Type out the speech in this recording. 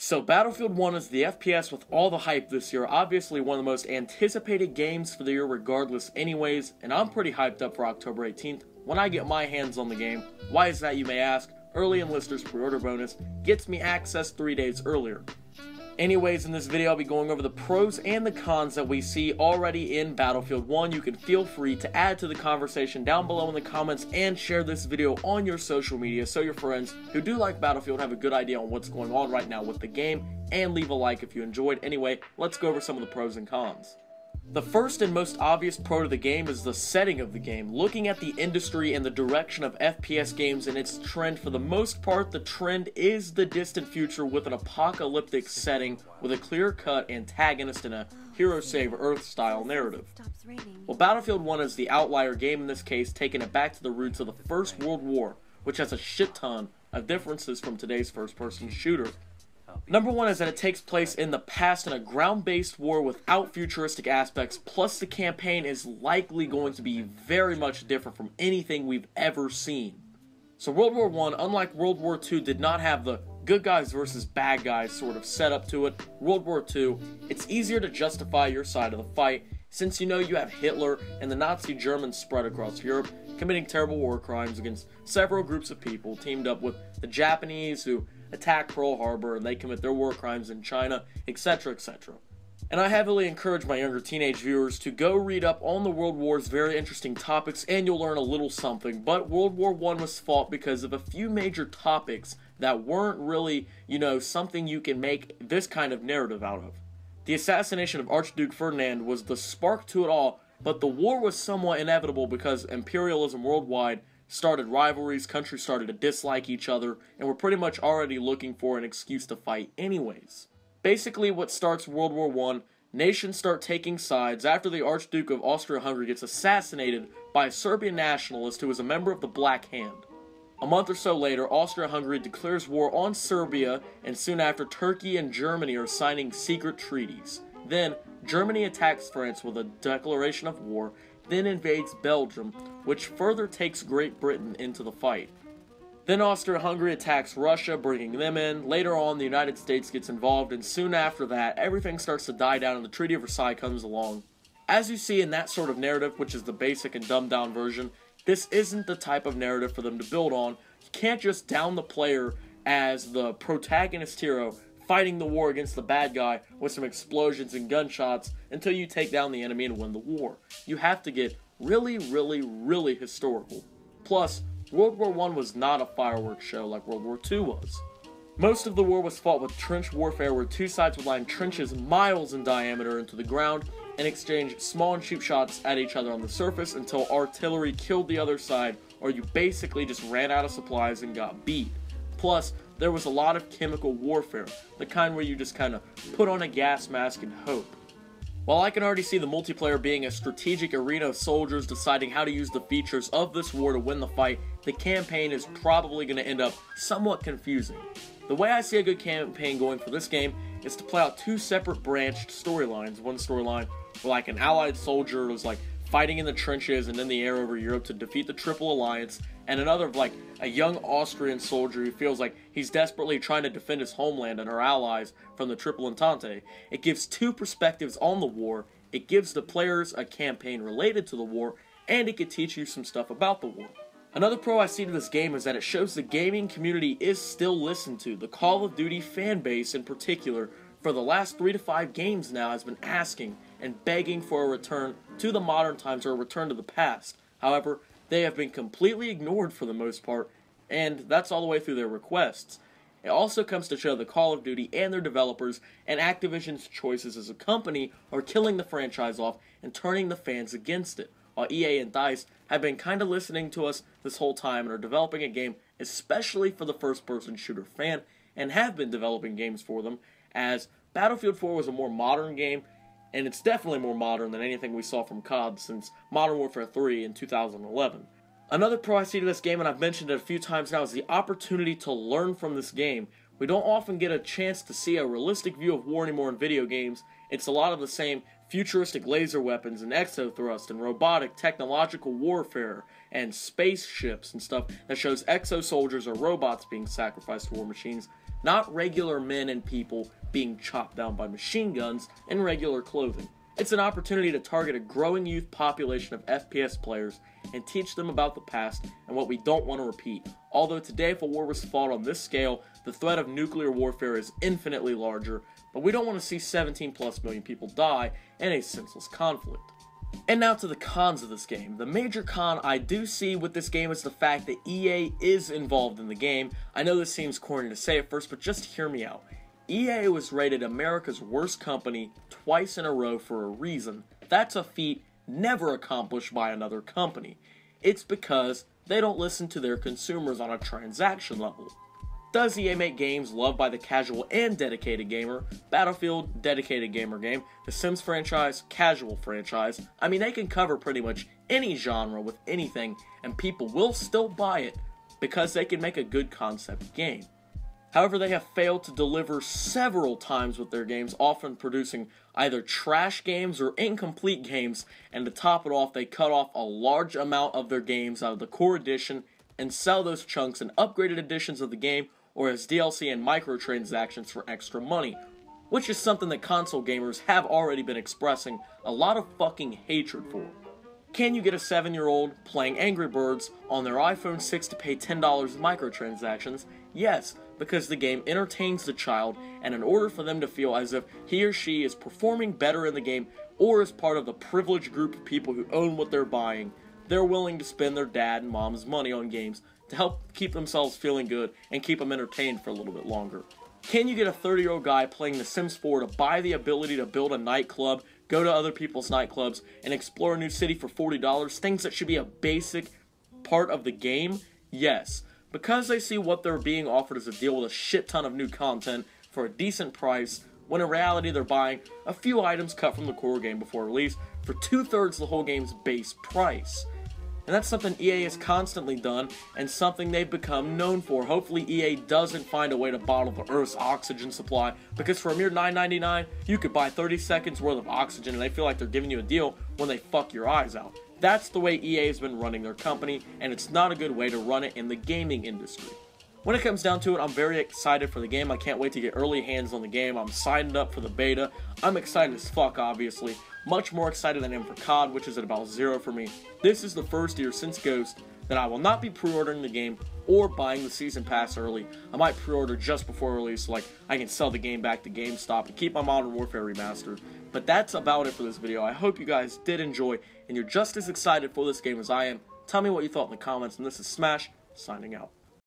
So Battlefield 1 is the FPS with all the hype this year, obviously one of the most anticipated games for the year regardless anyways, and I'm pretty hyped up for October 18th when I get my hands on the game. Why is that, you may ask? Early Enlisters pre-order bonus gets me access 3 days earlier. Anyways, in this video I'll be going over the pros and the cons that we see already in Battlefield 1. You can feel free to add to the conversation down below in the comments and share this video on your social media so your friends who do like Battlefield have a good idea on what's going on right now with the game, and leave a like if you enjoyed. Anyway, let's go over some of the pros and cons. The first and most obvious pro to the game is the setting of the game. Looking at the industry and the direction of FPS games and its trend, for the most part, the trend is the distant future with an apocalyptic setting with a clear-cut antagonist and a hero save Earth style narrative. Well, Battlefield 1 is the outlier game in this case, taking it back to the roots of the First World War, which has a shit ton of differences from today's first-person shooter. Number one is that it takes place in the past in a ground-based war without futuristic aspects, plus the campaign is likely going to be very much different from anything we've ever seen. So World War I, unlike World War II, did not have the good guys versus bad guys sort of setup to it. World War II, it's easier to justify your side of the fight, since you know you have Hitler and the Nazi Germans spread across Europe, committing terrible war crimes against several groups of people, teamed up with the Japanese who attack Pearl Harbor and they commit their war crimes in China, etc, etc. And I heavily encourage my younger teenage viewers to go read up on the World War's very interesting topics and you'll learn a little something. But World War I was fought because of a few major topics that weren't really, something you can make this kind of narrative out of. The assassination of Archduke Ferdinand was the spark to it all, but the war was somewhat inevitable because imperialism worldwide started rivalries, countries started to dislike each other, and we're pretty much already looking for an excuse to fight anyways. Basically, what starts World War I, nations start taking sides after the Archduke of Austria-Hungary gets assassinated by a Serbian nationalist who was a member of the Black Hand. A month or so later, Austria-Hungary declares war on Serbia, and soon after, Turkey and Germany are signing secret treaties. Then, Germany attacks France with a declaration of war, then invades Belgium, which further takes Great Britain into the fight. Then Austria-Hungary attacks Russia, bringing them in. Later on, the United States gets involved, and soon after that, everything starts to die down and the Treaty of Versailles comes along. As you see in that sort of narrative, which is the basic and dumbed down version, this isn't the type of narrative for them to build on. You can't just down the player as the protagonist hero fighting the war against the bad guy with some explosions and gunshots until you take down the enemy and win the war. You have to get really, really, really historical. Plus, World War I was not a fireworks show like World War II was. Most of the war was fought with trench warfare where two sides would line trenches miles in diameter into the ground and exchange small and cheap shots at each other on the surface until artillery killed the other side, or you basically just ran out of supplies and got beat. Plus, there was a lot of chemical warfare, the kind where you just kind of put on a gas mask and hope. While I can already see the multiplayer being a strategic arena of soldiers deciding how to use the features of this war to win the fight, the campaign is probably going to end up somewhat confusing. The way I see a good campaign going for this game is to play out two separate branched storylines. One storyline where like an allied soldier was like fighting in the trenches and in the air over Europe to defeat the Triple Alliance, and another of like a young Austrian soldier who feels like he's desperately trying to defend his homeland and her allies from the Triple Entente. It gives two perspectives on the war, it gives the players a campaign related to the war, and it could teach you some stuff about the war. Another pro I see to this game is that it shows the gaming community is still listened to. The Call of Duty fan base in particular, for the last 3 to 5 games now, has been asking and begging for a return to the modern times or a return to the past. However, they have been completely ignored for the most part, and that's all the way through their requests. It also comes to show the Call of Duty and their developers and Activision's choices as a company are killing the franchise off and turning the fans against it, while EA and DICE have been kind of listening to us this whole time and are developing a game especially for the first-person shooter fan, and have been developing games for them, as Battlefield 4 was a more modern game, and it's definitely more modern than anything we saw from COD since Modern Warfare 3 in 2011. Another pro I see to this game, and I've mentioned it a few times now, is the opportunity to learn from this game. We don't often get a chance to see a realistic view of war anymore in video games. It's a lot of the same futuristic laser weapons and exothrust and robotic technological warfare and spaceships and stuff that shows exo soldiers or robots being sacrificed to war machines. not regular men and people being chopped down by machine guns in regular clothing. It's an opportunity to target a growing youth population of FPS players and teach them about the past and what we don't want to repeat. Although today, if a war was fought on this scale, the threat of nuclear warfare is infinitely larger, but we don't want to see 17+ million people die in a senseless conflict. And now to the cons of this game. The major con I do see with this game is the fact that EA is involved in the game. I know this seems corny to say at first, but just hear me out. EA was rated America's worst company twice in a row for a reason. That's a feat never accomplished by another company. It's because they don't listen to their consumers on a transaction level. Does EA make games loved by the casual and dedicated gamer? Battlefield, dedicated gamer game. The Sims franchise, casual franchise. I mean, they can cover pretty much any genre with anything, and people will still buy it because they can make a good concept game. However, they have failed to deliver several times with their games, often producing either trash games or incomplete games, and to top it off, they cut off a large amount of their games out of the core edition and sell those chunks in upgraded editions of the game or as DLC and microtransactions for extra money, which is something that console gamers have already been expressing a lot of fucking hatred for. Can you get a 7-year-old playing Angry Birds on their iPhone 6 to pay $10 in microtransactions? Yes, because the game entertains the child, and in order for them to feel as if he or she is performing better in the game or is part of the privileged group of people who own what they're buying, they're willing to spend their dad and mom's money on games to help keep themselves feeling good and keep them entertained for a little bit longer. Can you get a 30-year-old guy playing The Sims 4 to buy the ability to build a nightclub, go to other people's nightclubs, and explore a new city for $40, things that should be a basic part of the game? Yes. Because they see what they're being offered as a deal with a shit ton of new content for a decent price, when in reality they're buying a few items cut from the core game before release for 2/3 the whole game's base price. And that's something EA has constantly done, and something they've become known for. Hopefully EA doesn't find a way to bottle the Earth's oxygen supply, because for a mere $9.99, you could buy 30 seconds worth of oxygen and they feel like they're giving you a deal when they fuck your eyes out. That's the way EA has been running their company, and it's not a good way to run it in the gaming industry. When it comes down to it, I'm very excited for the game. I can't wait to get early hands on the game. I'm signed up for the beta. I'm excited as fuck, obviously. Much more excited than I am for COD, which is at about 0 for me. This is the first year since Ghost that I will not be pre-ordering the game or buying the season pass early. I might pre-order just before release so like I can sell the game back to GameStop and keep my Modern Warfare remastered. But that's about it for this video. I hope you guys did enjoy and you're just as excited for this game as I am. Tell me what you thought in the comments, and this is Smash, signing out.